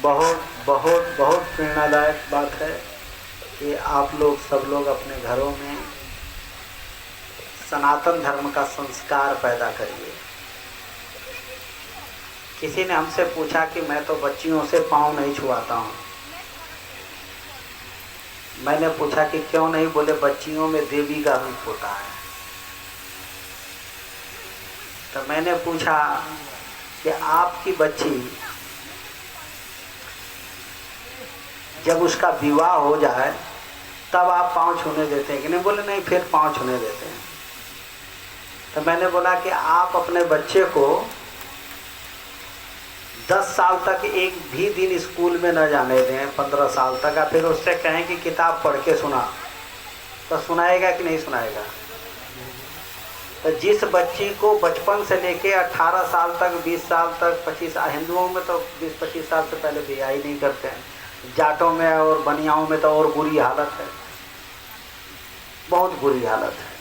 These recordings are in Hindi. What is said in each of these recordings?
बहुत बहुत बहुत प्रेरणादायक बात है कि आप लोग सब लोग अपने घरों में सनातन धर्म का संस्कार पैदा करिए। किसी ने हमसे पूछा कि मैं तो बच्चियों से पाँव नहीं छुआता हूँ। मैंने पूछा कि क्यों नहीं? बोले बच्चियों में देवी का रूप होता है। तो मैंने पूछा कि आपकी बच्ची जब उसका विवाह हो जाए तब आप पाँव छूने देते हैं कि नहीं? बोले नहीं, फिर पाँव छूने देते हैं। तो मैंने बोला कि आप अपने बच्चे को 10 साल तक एक भी दिन स्कूल में न जाने दें, 15 साल तक, और फिर उससे कहें कि किताब पढ़ के सुना, तो सुनाएगा कि नहीं सुनाएगा? तो जिस बच्ची को बचपन से लेके 18 साल तक, 20 साल तक, 25, हिंदुओं में तो 20-25 साल से पहले ब्याह ही नहीं करते हैं, जाटों में और बनियाओं में तो और बुरी हालत है, बहुत बुरी हालत है।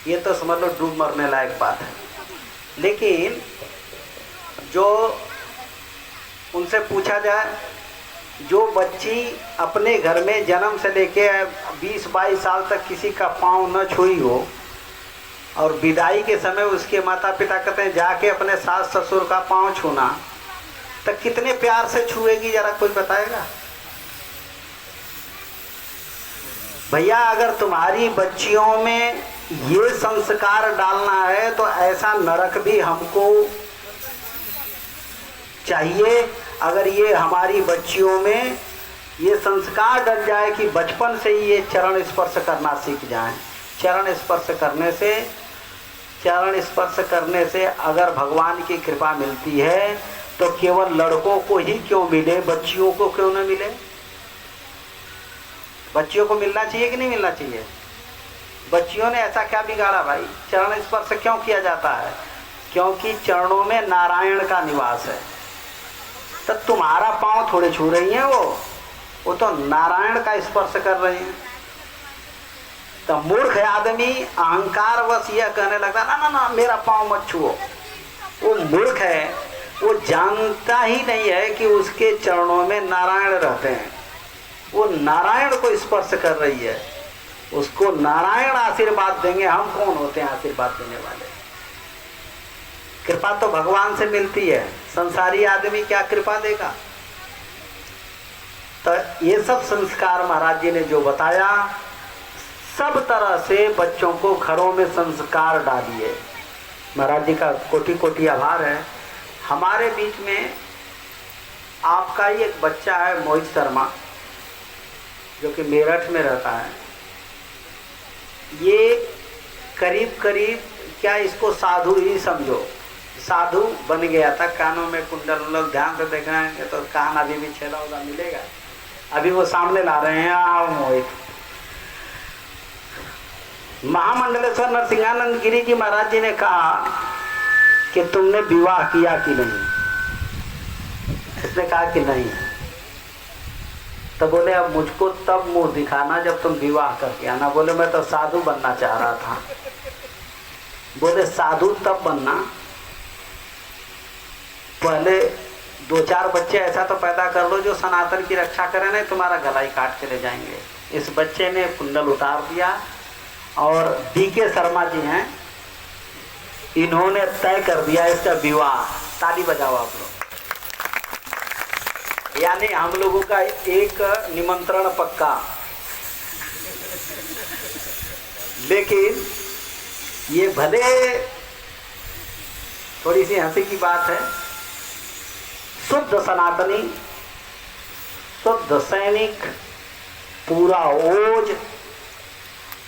ये तो समझ लो डूब मरने लायक बात है। लेकिन जो उनसे पूछा जाए, जो बच्ची अपने घर में जन्म से लेके 20-22 साल तक किसी का पाँव न छुई हो और विदाई के समय उसके माता पिता कहते हैं जाके अपने सास ससुर का पाँव छूना, तो कितने प्यार से छुएगी? जरा कोई बताएगा? भैया, अगर तुम्हारी बच्चियों में ये संस्कार डालना है तो ऐसा नरक भी हमको चाहिए। अगर ये हमारी बच्चियों में ये संस्कार डल जाए कि बचपन से ही ये चरण स्पर्श करना सीख जाएं। चरण स्पर्श करने से अगर भगवान की कृपा मिलती है तो केवल लड़कों को ही क्यों मिले, बच्चियों को क्यों न मिले? बच्चियों को मिलना चाहिए कि नहीं मिलना चाहिए? बच्चियों ने ऐसा क्या बिगाड़ा भाई? चरण स्पर्श क्यों किया जाता है? क्योंकि चरणों में नारायण का निवास है। तो तुम्हारा पाँव थोड़े छू रही हैं, वो तो नारायण का स्पर्श कर रही हैं। तो मूर्ख आदमी अहंकार वश यह कहने लगता ना ना ना मेरा पाँव मत छुओ। वो मूर्ख है, वो जानता ही नहीं है कि उसके चरणों में नारायण रहते हैं। वो नारायण को स्पर्श कर रही है, उसको नारायण आशीर्वाद देंगे। हम कौन होते हैं आशीर्वाद देने वाले? कृपा तो भगवान से मिलती है, संसारी आदमी क्या कृपा देगा? तो ये सब संस्कार महाराज जी ने जो बताया, सब तरह से बच्चों को घरों में संस्कार डालिए। महाराज जी का कोटि कोटि आभार है। हमारे बीच में आपका ही एक बच्चा है मोहित शर्मा, जो कि मेरठ में रहता है। ये करीब क्या इसको साधु ही समझो, साधु बन गया था। कानों में कुंडल, लोग ध्यान से देखेंगे तो कान अभी भी छेदा उदा मिलेगा। अभी वो सामने ला रहे हैं। आओ मोहित। महामंडलेश्वर नरसिंहानंद गिरी जी महाराज जी ने कहा कि तुमने विवाह किया कि नहीं? इसने कहा कि नहीं। तो बोले अब मुझको तब मुंह दिखाना जब तुम विवाह करके आना। बोले मैं तो साधु बनना चाह रहा था। बोले साधु तब बनना, पहले 2-4 बच्चे ऐसा तो पैदा कर लो जो सनातन की रक्षा करें, नहीं तुम्हारा गला ही काट के ले जाएंगे। इस बच्चे ने कुंडल उतार दिया और DK शर्मा जी हैं, इन्होंने तय कर दिया इसका विवाह। ताली बजाओ आप लोग। यानी हम लोगों का एक निमंत्रण पक्का। लेकिन ये भले थोड़ी सी हंसी की बात है, शुद्ध सनातनी, शुद्ध सैनिक, पूरा ओज,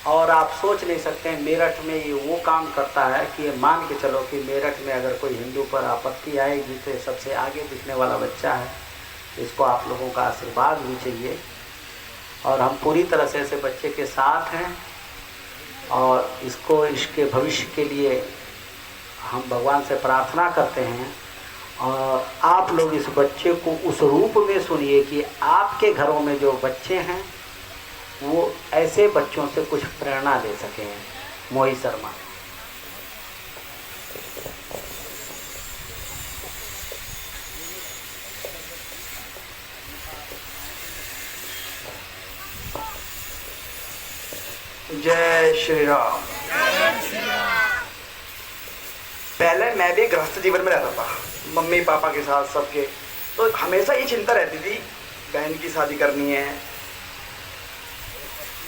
और आप सोच नहीं सकते हैं मेरठ में ये वो काम करता है कि ये मान के चलो कि मेरठ में अगर कोई हिंदू पर आपत्ति आएगी तो सबसे आगे दिखने वाला बच्चा है। इसको आप लोगों का आशीर्वाद भी चाहिए और हम पूरी तरह से ऐसे बच्चे के साथ हैं और इसको, इसके भविष्य के लिए हम भगवान से प्रार्थना करते हैं। और आप लोग इस बच्चे को उस रूप में सुनिए कि आपके घरों में जो बच्चे हैं वो ऐसे बच्चों से कुछ प्रेरणा ले सकें। मोहित शर्मा। जय श्री राम। पहले मैं भी गृहस्थ जीवन में रहता था, मम्मी पापा के साथ सबके, तो हमेशा ये चिंता रहती थी बहन की शादी करनी है,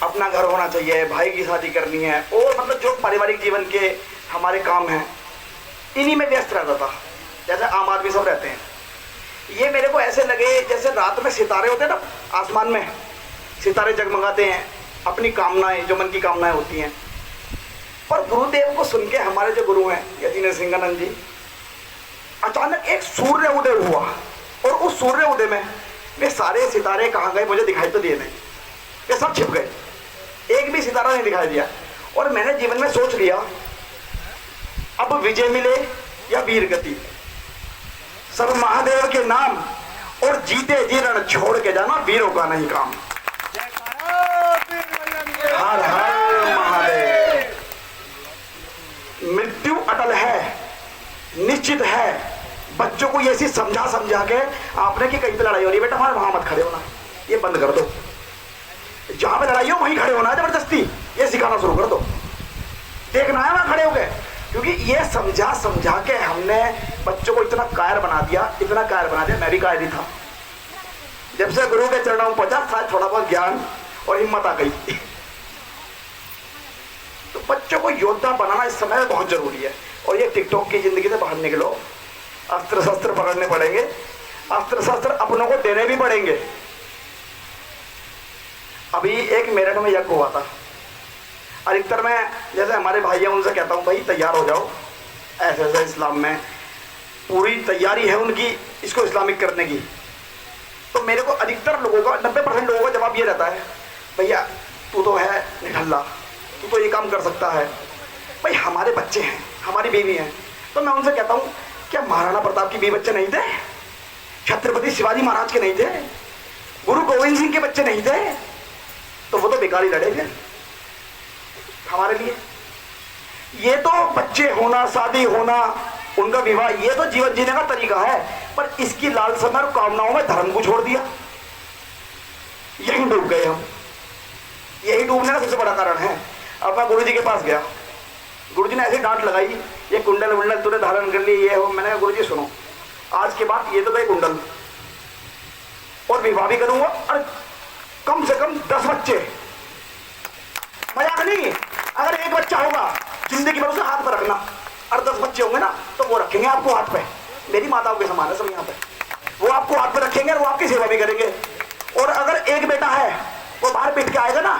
अपना घर होना चाहिए, भाई की शादी करनी है, और मतलब जो पारिवारिक जीवन के हमारे काम हैं इन्हीं में व्यस्त रहता था, जैसे आम आदमी सब रहते हैं। ये मेरे को ऐसे लगे जैसे रात में सितारे होते हैं ना, आसमान में सितारे जगमगाते हैं, अपनी कामनाएं, जो मन की कामनाएं होती हैं। पर गुरुदेव को सुन के हमारे जो गुरु हैं यतीन्द्र सिंहानंद जी, अचानक एक सूर्य उदय हुआ, और उस सूर्य उदय में वे सारे सितारे कहाँ गए मुझे दिखाई तो दिए नहीं, वे सब छिप गए, एक भी सितारा नहीं दिखाई दिया। और मैंने जीवन में सोच लिया अब विजय मिले या वीर गति, सब महादेव के नाम, और जीते जी रण छोड़ के जाना वीरों का नहीं काम। हर हर महादेव। मृत्यु अटल है, निश्चित है। बच्चों को ये चीज समझा समझा के आपने कि कहीं पे लड़ाई हो रही है, बेटा हमारे वहां मत खड़े होना, ये बंद कर दो, जहां पे लड़ाई हो वहीं खड़े होना है जबरदस्ती, ये सिखाना शुरू कर दो, देखना है वहां खड़े हो गए। क्योंकि ये समझा समझा के हमने बच्चों को इतना कायर बना दिया, इतना कायर बना दिया। मैं भी कायर ही था, जब से गुरु के चरणों में पहुंचा शायद थोड़ा बहुत ज्ञान और हिम्मत आ गई। तो बच्चों को योद्धा बनाना इस समय बहुत जरूरी है। और ये टिकटॉक की जिंदगी से बाहर निकलो, अस्त्र शस्त्र पकड़ने पड़ेंगे, अस्त्र शस्त्र अपनों को देने भी पड़ेंगे। अभी एक मेरठ में यज्ञ हुआ था, अधिकतर मैं जैसे हमारे भाई हैं उनसे कहता हूँ भाई तैयार हो जाओ, ऐसे ऐसे इस्लाम में पूरी तैयारी है उनकी इसको इस्लामिक करने की। तो मेरे को अधिकतर लोगों का 90% लोगों का जवाब ये रहता है भैया तू तो है निठल्ला, तू तो ये काम कर सकता है। भाई हमारे बच्चे हैं, हमारी बीवी हैं, तो मैं उनसे कहता हूँ क्या महाराणा प्रताप की बीवी बच्चे नहीं थे, छत्रपति शिवाजी महाराज के नहीं थे, गुरु गोविंद सिंह के बच्चे नहीं थे, तो वो तो बेकार ही लड़े थे हमारे लिए। ये तो बच्चे होना, शादी होना, उनका विवाह, ये तो जीवन जीने का तरीका है। पर इसकी लालसा और कामनाओं में धर्म को छोड़ दिया, यही डूब गए हम। यही डूबने का सबसे बड़ा कारण है। अब मैं गुरु जी के पास गया, गुरु जी ने ऐसी डांट लगाई, ये कुंडल वुंडल तूने धारण कर ली, ये हो। मैंने कहा गुरु जी सुनो, आज के बाद ये तो गए कुंडल, और विवाह भी करूंगा, और कम से कम 10 बच्चे, मजाक नहीं, अगर एक बच्चा होगा जिंदगी भर उसे हाथ पर रखना, और 10 बच्चे होंगे ना तो वो रखेंगे आपको हाथ पे, मेरी माताओं के समान है सब यहाँ पे, वो आपको हाथ पे रखेंगे और वो आपकी सेवा भी करेंगे। और अगर एक बेटा है वो बाहर पिट के आएगा ना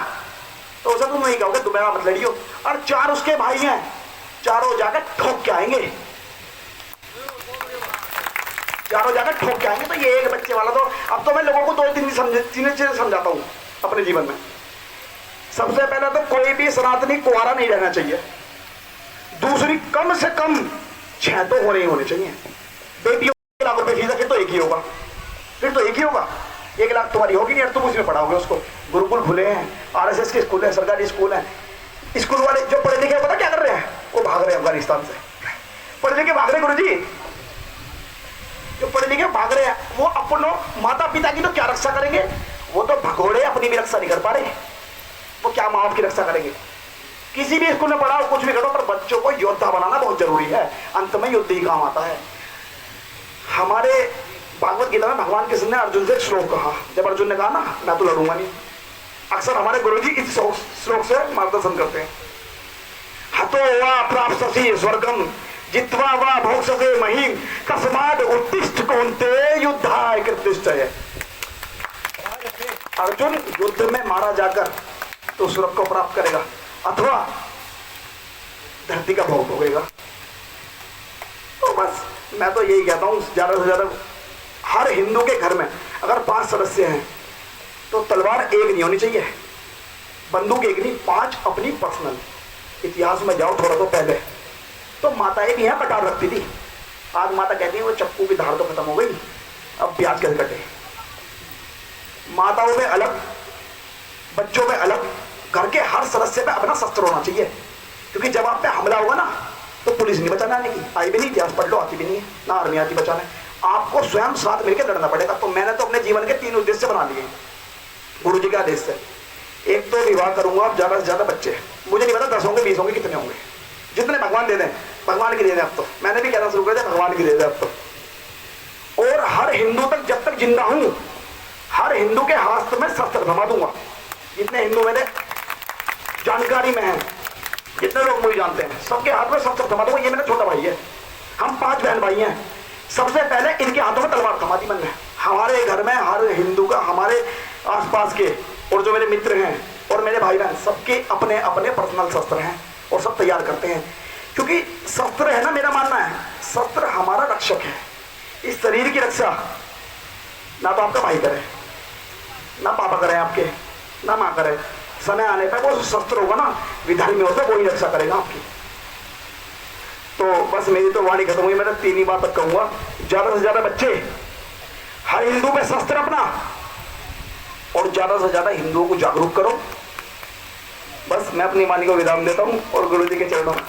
तो उसे तुम नहीं कहोगे तुम्हें मत लड़ियो, और 4 उसके भाई हैं, चारों जाकर ठोक के आएंगे, चारों जाकर ठोक के आएंगे। तो ये एक बच्चे वाला तो अब तो मैं लोगों को 2-3 चीजें समझाता हूँ अपने जीवन में। सबसे पहले तो कोई भी सनातनी कुंवारा नहीं रहना चाहिए। दूसरी, कम से कम 6 तो होने चाहिए। बेटियों 1 लाख रुपए फीस है, फिर तो एक ही होगा, फिर तो एक ही होगा। 1 लाख तुम्हारी होगी नहीं, तुम उसमें पढ़ाओगे उसको। गुरुकुल खुले हैं, RSS के स्कूल हैं, सरकारी स्कूल हैं। स्कूल वाले जो पढ़े लिखे पता क्या कर रहे हैं, वो भाग रहे हैं अफगानिस्तान से, पढ़े लिखे भाग रहे। गुरु जी जो पढ़े लिखे भाग रहे हैं, वो अपनों माता पिता की तो क्या रक्षा करेंगे, वो तो भगोड़े, अपनी भी रक्षा नहीं कर पा रहे, वो क्या माँ बाप की रक्षा करेंगे। किसी भी स्कूल में पढ़ाओ, कुछ भी करो, पर बच्चों को योद्धा बनाना बहुत जरूरी है। अंत में युद्ध ही काम आता है। हमारे भागवत गीता में भगवान कृष्ण ने अर्जुन से एक श्लोक कहा, जब अर्जुन ने कहा ना मैं तो लड़ूंगा नहीं, अक्सर हमारे गुरुजी इस श्लोक से मार्गदर्शन करते हैं। हतो वा प्राप्स्यसि स्वर्गम जित्वा वा भोक्ष्यसे महीम कस्माद् उत्तिष्ठ कौन्तेय युद्धाय कृतनिश्चय। अर्जुन युद्ध में मारा जाकर तो स्वर्ग को प्राप्त करेगा, अथवा धरती का भोग भोगेगा। तो बस मैं तो यही कहता हूँ, ज्यादा से ज्यादा हर हिंदू के घर में अगर 5 सदस्य हैं तो तलवार एक नहीं होनी चाहिए, बंदूक एक नहीं, 5 अपनी पर्सनल। इतिहास में जाओ थोड़ा तो पहले तो माताएं भी यहाँ कटार रखती थी। आज माता कहती है वो चक्कू की धार तो खत्म हो गई, अब प्याज कैसे कटे। माताओं में अलग, बच्चों में अलग, घर के हर सदस्य पे अपना शस्त्र होना चाहिए। क्योंकि जब आप पे हमला होगा ना तो पुलिस नहीं बचाने आने की, आई भी नहीं, इतिहास पढ़ लो, आती भी नहीं है, ना आर्मी आती बचाने, आपको स्वयं साथ मिलकर लड़ना पड़ेगा। तो मैंने तो अपने जीवन के 3 उद्देश्य बना लिए गुरु जी के आदेश से। एक तो विवाह करूंगा, अब ज्यादा से ज्यादा बच्चे, मुझे नहीं पता 10 होंगे 20 होंगे कितने होंगे, जितने भगवान दे दें, भगवान की दे दें। अब तो मैंने भी कहना शुरू कर दिया भगवान की दे दें अब तो। और हर हिंदू तक जब तक जिंदा हूं, हर हिंदू के हाथ में शस्त्र थमा दूंगा। जितने हिंदू मेरे जानकारी में हैं, जितने लोग मुझे जानते हैं, सबके हाथ में शस्त्र थमा दूंगा। ये मेरा छोटा भाई है, हम 5 बहन भाई हैं। सबसे पहले इनके हाथों में तलवार थमा दी मैंने। हमारे घर में हर हिंदू का, हमारे आसपास के और जो मेरे मित्र हैं और मेरे भाई बहन, सबके अपने अपने पर्सनल शस्त्र हैं और सब तैयार करते हैं। क्योंकि शस्त्र है ना, मेरा मानना है शस्त्र हमारा रक्षक है। इस शरीर की रक्षा ना तो आपका भाई करे, ना पापा करे आपके, ना माँ करे। समय आने पर वो शस्त्र होगा ना, विधान में होता है, वही रक्षा करेगा आपकी। तो बस मेरी तो वाणी खत्म हुई। मैं 3 ही बात तक कहूंगा, ज्यादा से ज्यादा बच्चे, हर हिंदू में शस्त्र अपना, और ज्यादा से ज्यादा हिंदुओं को जागरूक करो। बस मैं अपनी वाणी को विराम देता हूं और गुरु जी के चरणों में